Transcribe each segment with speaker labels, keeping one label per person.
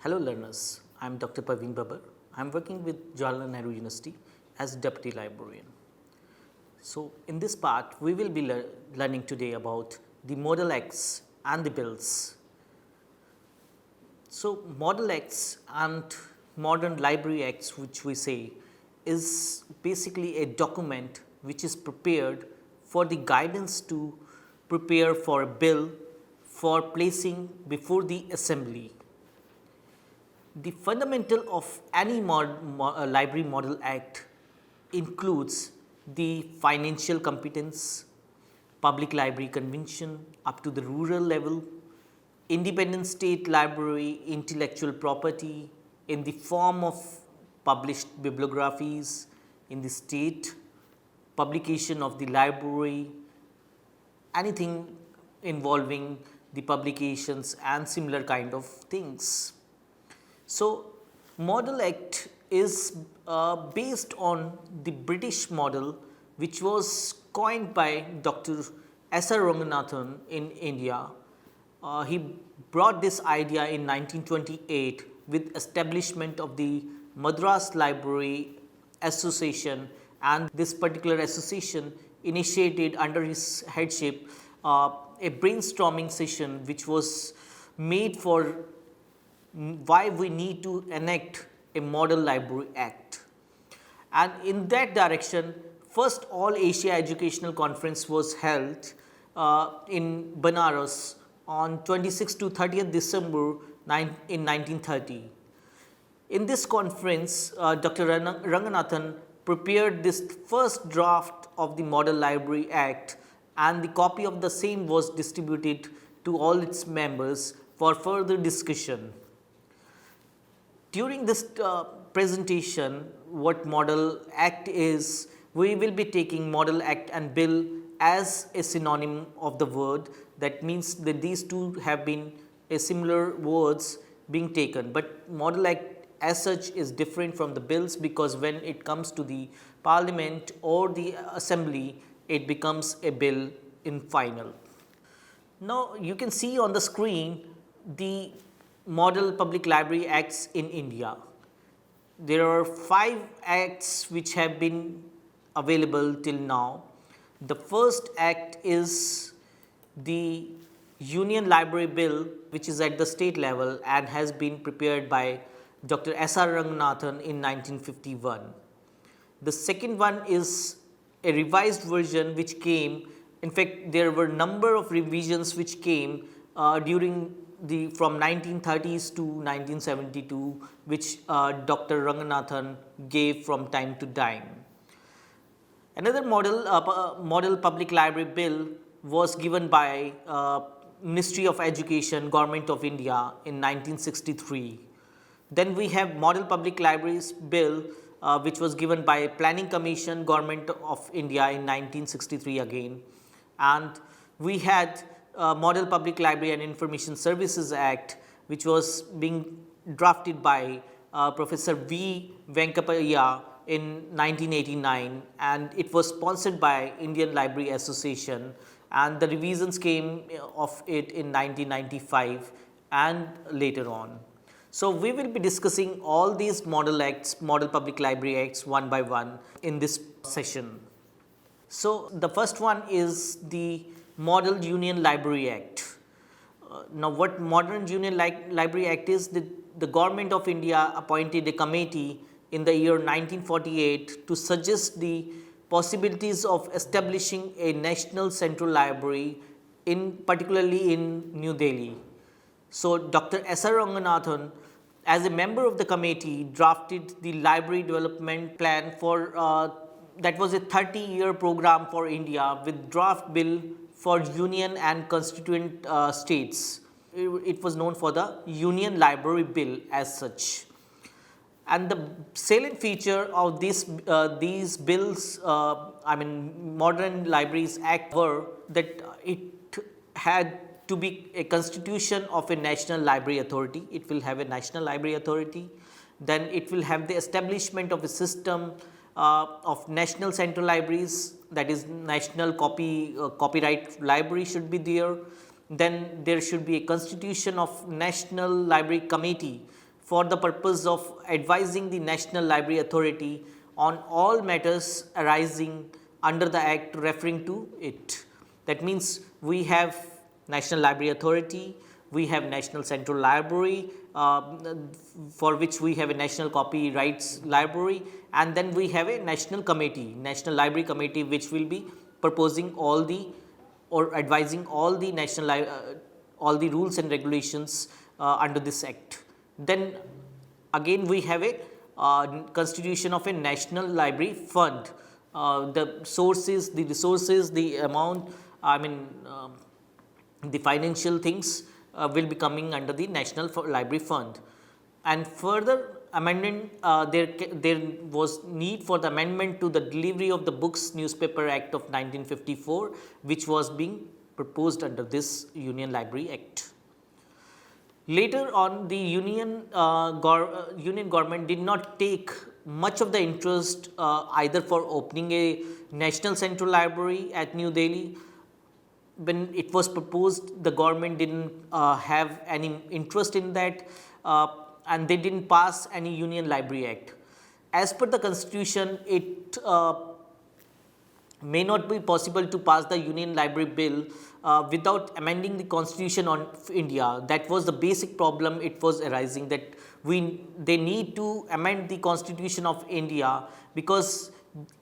Speaker 1: Hello learners, I am Dr. Parveen Babar. I am working with Jawaharlal Nehru University as Deputy Librarian. So, in this part, we will be learning today about the Model Acts and the bills. So, Model Acts and Modern Library Acts, which we say, is basically a document which is prepared for the guidance to prepare for a bill for placing before the assembly. The fundamental of any library model act includes the financial competence, public library convention up to the rural level, independent state library intellectual property in the form of published bibliographies in the state, publication of the library, anything involving the publications and similar kind of things. So, Model Act is based on the British model which was coined by Dr. S.R. Ranganathan in India. He brought this idea in 1928 with establishment of the Madras Library Association, and this particular association initiated under his headship a brainstorming session which was made for why we need to enact a Model Library Act. And in that direction, first All Asia Educational Conference was held in Banaras on 26th to 30th December in 1930. In this conference, Dr. Ranganathan prepared this first draft of the Model Library Act, and the copy of the same was distributed to all its members for further discussion. During this presentation, what Model Act is, we will be taking Model Act and Bill as a synonym of the word. That means that these two have been a similar words being taken, but Model Act as such is different from the bills, because when it comes to the parliament or the assembly, it becomes a bill in final. Now, you can see on the screen the Model Public Library Acts in India. There are 5 acts which have been available till now. The first act is the Union Library Bill, which is at the state level and has been prepared by Dr. S.R. Ranganathan in 1951. The second one is a revised version which came, in fact there were number of revisions which came during from 1930s to 1972, which Dr. Ranganathan gave from time to time. Another model public library bill was given by Ministry of Education, Government of India in 1963. Then we have Model Public Libraries Bill which was given by Planning Commission, Government of India in 1963 again. And we had Model Public Library and Information Services Act, which was being drafted by Professor V. Venkapaya in 1989, and it was sponsored by Indian Library Association, and the revisions came of it in 1995 and later on. So, we will be discussing all these model acts, model public library acts one by one in this session. So, the first one is the Model Union Library Act. Now, what Modern Union Library Act is, the Government of India appointed a committee in the year 1948 to suggest the possibilities of establishing a national central library, particularly in New Delhi. So, Dr. S.R. Ranganathan, as a member of the committee, drafted the library development plan for that was a 30-year program for India with draft bill for union and constituent states. It was known for the Union Library Bill as such. And the salient feature of these bills, Modern Libraries Act, were that it had to be a constitution of a national library authority. It will have a national library authority. Then it will have the establishment of a system of national central libraries, that is national copyright library should be there. Then there should be a constitution of National Library Committee for the purpose of advising the National Library Authority on all matters arising under the Act referring to it. That means we have National Library Authority, we have National Central Library, for which we have a National Copyrights Library, and then we have a National Committee, National Library Committee, which will be proposing all the or advising all the all the rules and regulations under this act. Then again we have a constitution of a National Library Fund. The sources, the resources, the amount, the financial things will be coming under the National Library Fund. And further amendment, there was need for the amendment to the Delivery of the Books Newspaper Act of 1954, which was being proposed under this Union Library Act. Later on, the union government did not take much of the interest either for opening a National Central Library at New Delhi. When it was proposed, the government didn't have any interest in that, and they didn't pass any Union Library Act. As per the constitution, it may not be possible to pass the Union Library Bill without amending the Constitution of India. That was the basic problem it was arising, that they need to amend the Constitution of India, because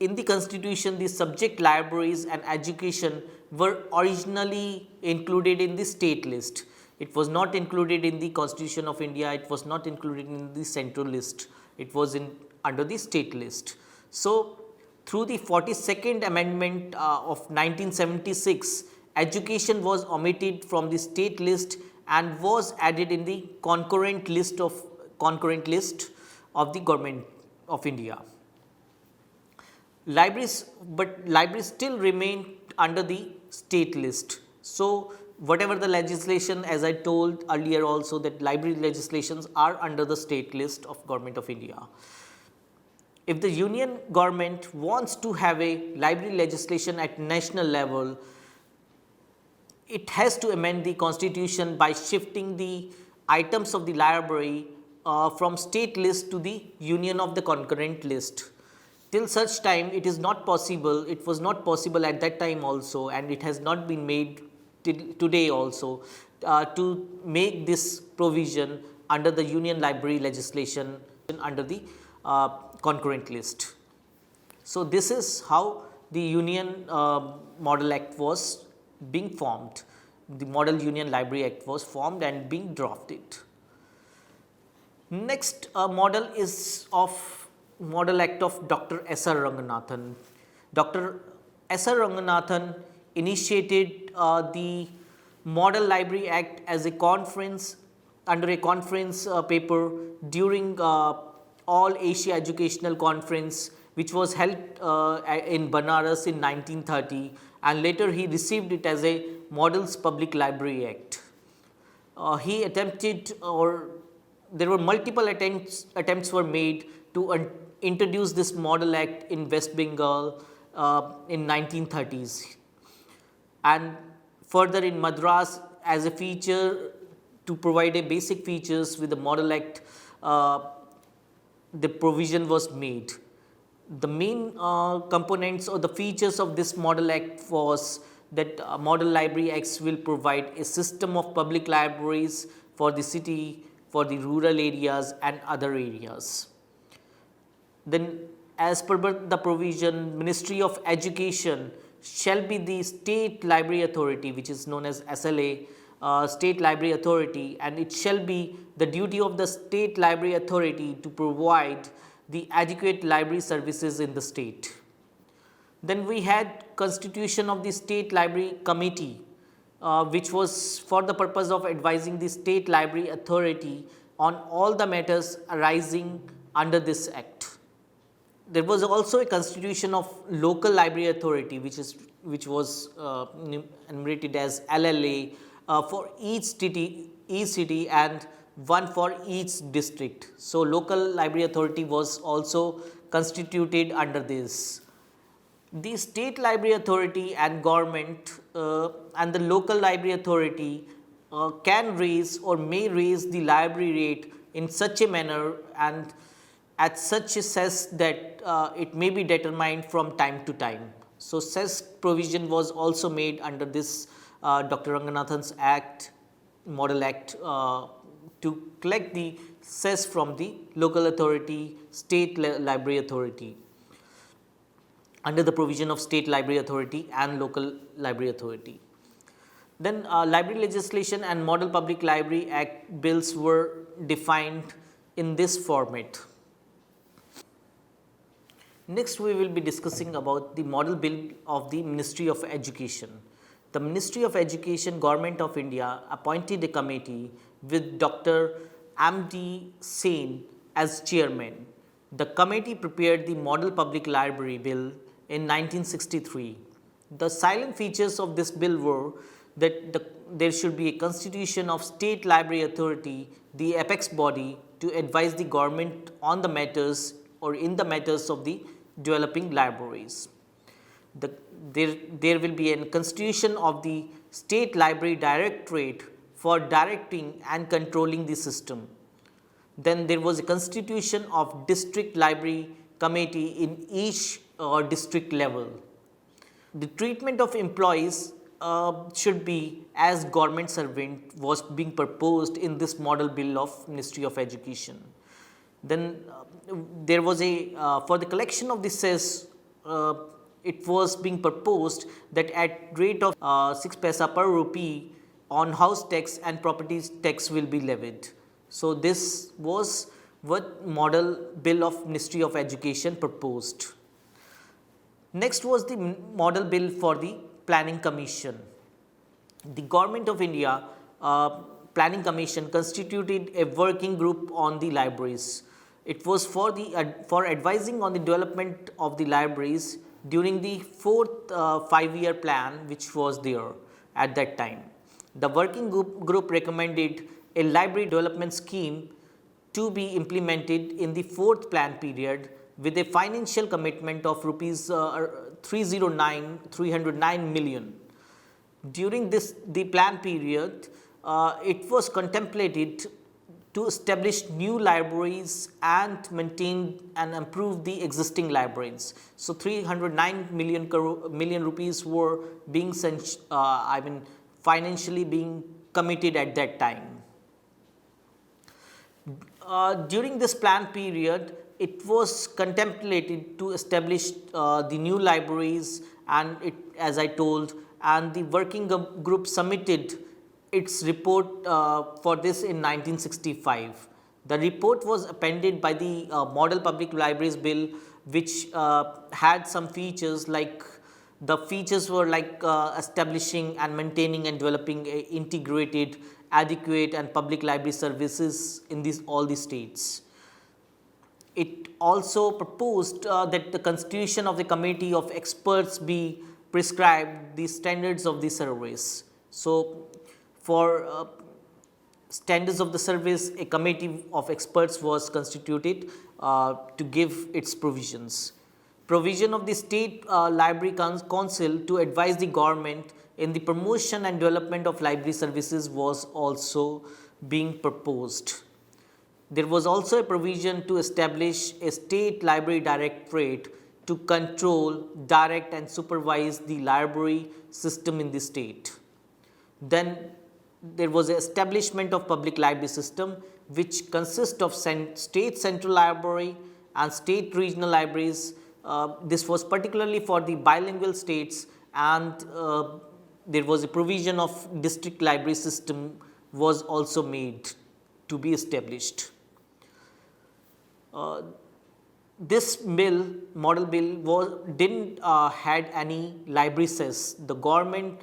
Speaker 1: in the Constitution the subject libraries and education were originally included in the state list. It was not included in the Constitution of India, it was not included in the central list, it was under the state list. So, through the 42nd Amendment of 1976, education was omitted from the state list and was added in the concurrent list of the Government of India. Libraries still remain under the state list. So, whatever the legislation, as I told earlier also, that library legislations are under the state list of Government of India. If the union government wants to have a library legislation at national level, it has to amend the constitution by shifting the items of the library from state list to the union of the concurrent list. Till such time it is not possible, it was not possible at that time also, and it has not been made till today also, to make this provision under the union library legislation under the concurrent list. So, this is how the Union Model Act was being formed. The Model Union Library Act was formed and being drafted. Next model is of Model Act of Dr. S.R. Ranganathan. Dr. S.R. Ranganathan initiated the Model Library Act as a conference, under a conference paper during All Asia Educational Conference, which was held in Banaras in 1930, and later he received it as a Models Public Library Act. He attempted, or there were multiple attempts were made to introduce this Model Act in West Bengal in 1930s, and further in Madras as a feature to provide a basic features with the Model Act. The provision was made. The main components or the features of this Model Act was that Model Library Acts will provide a system of public libraries for the city, for the rural areas and other areas. Then, as per the provision, Ministry of Education shall be the State Library Authority, which is known as SLA, State Library Authority, and it shall be the duty of the State Library Authority to provide the adequate library services in the state. Then we had constitution of the State Library Committee, which was for the purpose of advising the State Library Authority on all the matters arising under this act. There was also a constitution of Local Library Authority, which was enumerated as LLA for each city and one for each district. So, Local Library Authority was also constituted under this. The State Library Authority and government and the Local Library Authority can raise or may raise the library rate in such a manner and at such a cess that it may be determined from time to time. So, cess provision was also made under this Dr. Ranganathan's Act, Model Act, to collect the cess from the local authority, state library authority, under the provision of state library authority and local library authority. Then library legislation and Model Public Library Act bills were defined in this format. Next, we will be discussing about the model bill of the Ministry of Education. The Ministry of Education, Government of India appointed a committee with Dr. M.D. Sen as chairman. The committee prepared the Model Public Library Bill in 1963. The silent features of this bill were that there should be a constitution of State Library Authority, the apex body, to advise the government on the matters or in the matters of the developing libraries. There will be a constitution of the State Library Directorate for directing and controlling the system. Then there was a constitution of District Library Committee in each district level. The treatment of employees should be as government servant was being proposed in this model bill of Ministry of Education. Then there was a for the collection of the cess, it was being proposed that at rate of 6 paisa per rupee on house tax and property tax will be levied. So, this was what model bill of Ministry of Education proposed. Next was the model bill for the Planning Commission. The Government of India Planning Commission constituted a working group on the libraries. It was for advising on the development of the libraries during the fourth 5-year plan which was there at that time. The working group recommended a library development scheme to be implemented in the fourth plan period with a financial commitment of rupees 309 million. During the plan period, it was contemplated to establish new libraries and maintain and improve the existing libraries. So, 309 million rupees were being financially being committed at that time. During this plan period, it was contemplated to establish the new libraries, and it, as I told, and the working group submitted its report for this in 1965. The report was appended by the Model Public Libraries Bill, which had some features like the features were like establishing and maintaining and developing a integrated, adequate and public library services in all the states. It also proposed that the constitution of the committee of experts be prescribed the standards of the service. So, for standards of the service, a committee of experts was constituted to give its provisions. Provision of the State Library Council to advise the government in the promotion and development of library services was also being proposed. There was also a provision to establish a State Library Directorate to control, direct and supervise the library system in the state. Then there was the establishment of public library system, which consists of state central library and state regional libraries. This was particularly for the bilingual states, and there was a provision of district library system was also made to be established. This bill, model bill, didn't had any library cess. The government,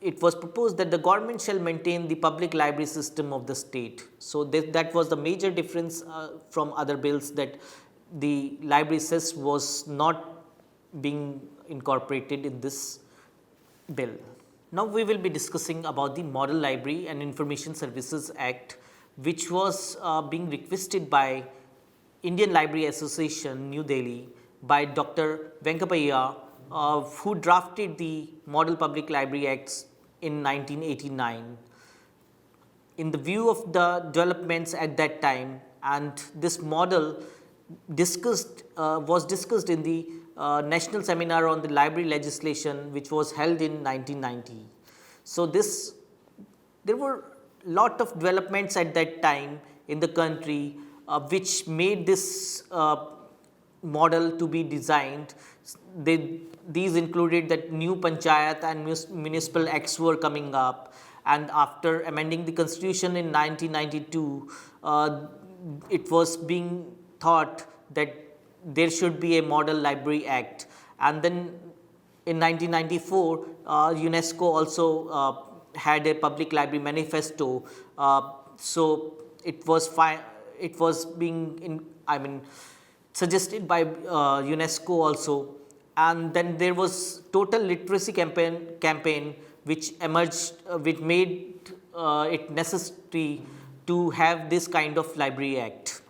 Speaker 1: it was proposed that the government shall maintain the public library system of the state. So, that was the major difference from other bills, that the library cess was not being incorporated in this bill. Now, we will be discussing about the Model Library and Information Services Act, which was being requested by Indian Library Association, New Delhi, by Dr. Venkapaiah, who drafted the Model Public Library Acts in 1989. in the view of the developments at that time, and this model was discussed in the national seminar on the library legislation, which was held in 1990. So there were lot of developments at that time in the country, which made this model to be designed. These included that new panchayat and municipal acts were coming up, and after amending the constitution in 1992, it was being thought that there should be a model library act, and then in 1994 UNESCO also had a public library manifesto. So it was being suggested by UNESCO also, and then there was total literacy campaign which emerged, which made it necessary to have this kind of library act.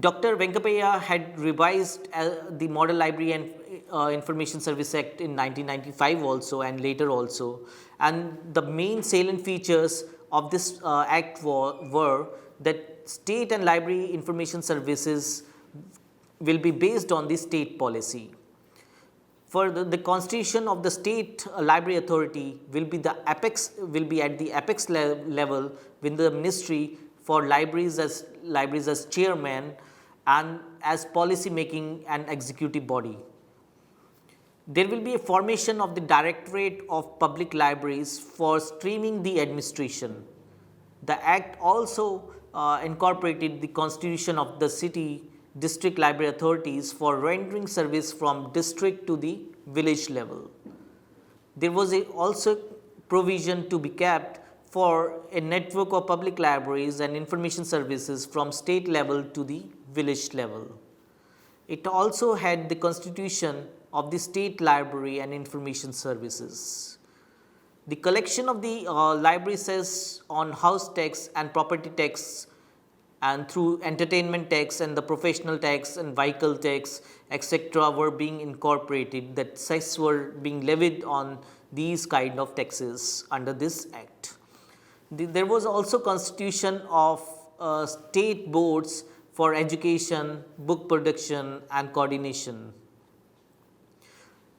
Speaker 1: Dr. Venkapaya had revised the Model Library and Information Service Act in 1995 also, and later also, and the main salient features of this act were that state and library information services will be based on the state policy. For the constitution of the state library authority will be at the apex level with the ministry for libraries as chairman and as policy making and executive body. There will be a formation of the Directorate of Public Libraries for streaming the administration. The act also incorporated the constitution of the city district library authorities for rendering service from district to the village level. There was also provision to be kept for a network of public libraries and information services from state level to the village level. It also had the constitution of the state library and information services. The collection of the library cess on house tax and property tax, and through entertainment tax and the professional tax and vehicle tax, etc., were being incorporated. That cess were being levied on these kind of taxes under this act. There was also constitution of state boards for education, book production and coordination.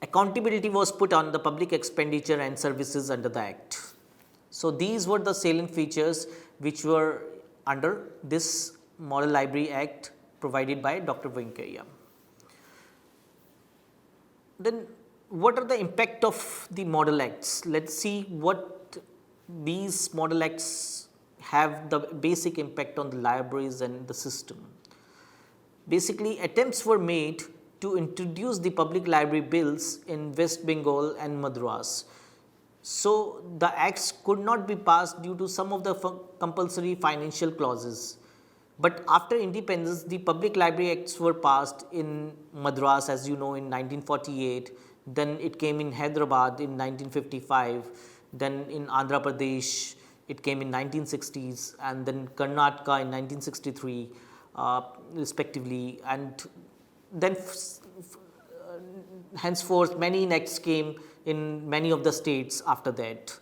Speaker 1: Accountability was put on the public expenditure and services under the act. So these were the salient features which were under this Model Library Act provided by Dr. Venkaiah. Then what are the impact of the model acts? Let's see what these model acts have the basic impact on the libraries and the system. Basically, attempts were made to introduce the public library bills in West Bengal and Madras. So the acts could not be passed due to some of the compulsory financial clauses. But after independence, the public library acts were passed in Madras, as you know, in 1948. Then it came in Hyderabad in 1955. Then in Andhra Pradesh, it came in 1960s, and then Karnataka in 1963, respectively. And then henceforth, many acts came in many of the states after that.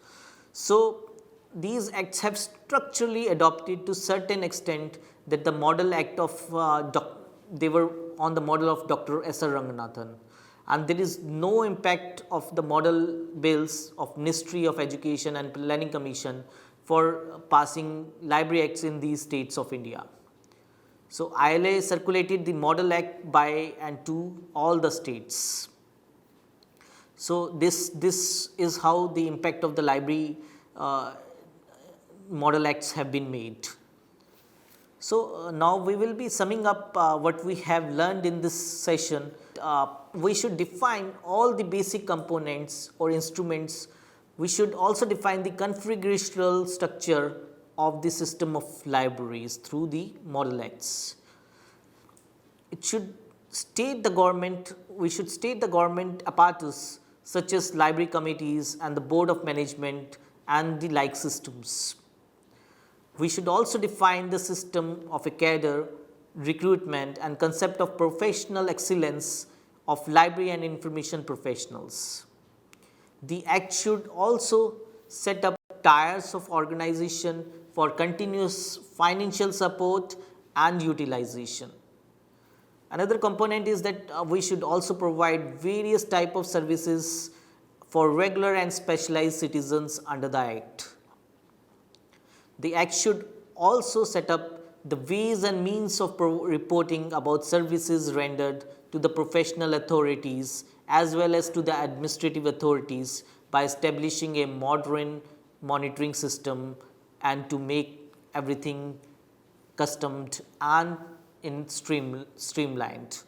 Speaker 1: So these acts have structurally adopted to certain extent that the model act of they were on the model of Dr. S. R. Ranganathan, and there is no impact of the model bills of Ministry of Education and Planning Commission for passing library acts in these states of India. So ILA circulated the model act by and to all the states. So this is how the impact of the library model acts have been made. So now we will be summing up what we have learned in this session. We should define all the basic components or instruments. We should also define the configurational structure of the system of libraries through the model acts. It should state the government, we should state the government apparatus such as library committees and the board of management and the like systems. We should also define the system of a cadre, recruitment and concept of professional excellence of library and information professionals. The Act should also set up tiers of organization for continuous financial support and utilization. Another component is that we should also provide various type of services for regular and specialized citizens under the Act. The Act should also set up the ways and means of reporting about services rendered to the professional authorities as well as to the administrative authorities by establishing a modern monitoring system and to make everything customed and streamlined.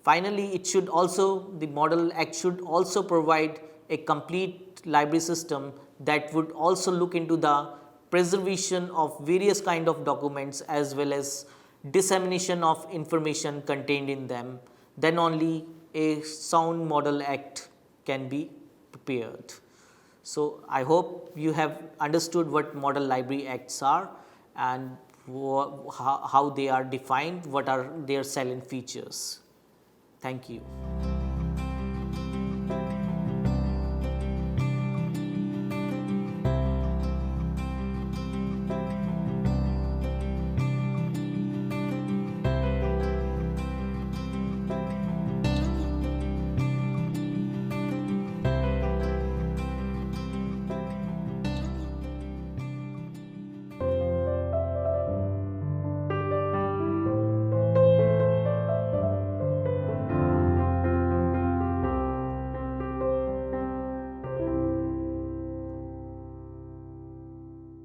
Speaker 1: Finally, the Model Act should also provide a complete library system that would also look into the preservation of various kind of documents as well as dissemination of information contained in them. Then only a sound Model Act can be prepared. So, I hope you have understood what Model Library Acts are and how they are defined, what are their salient features. Thank you.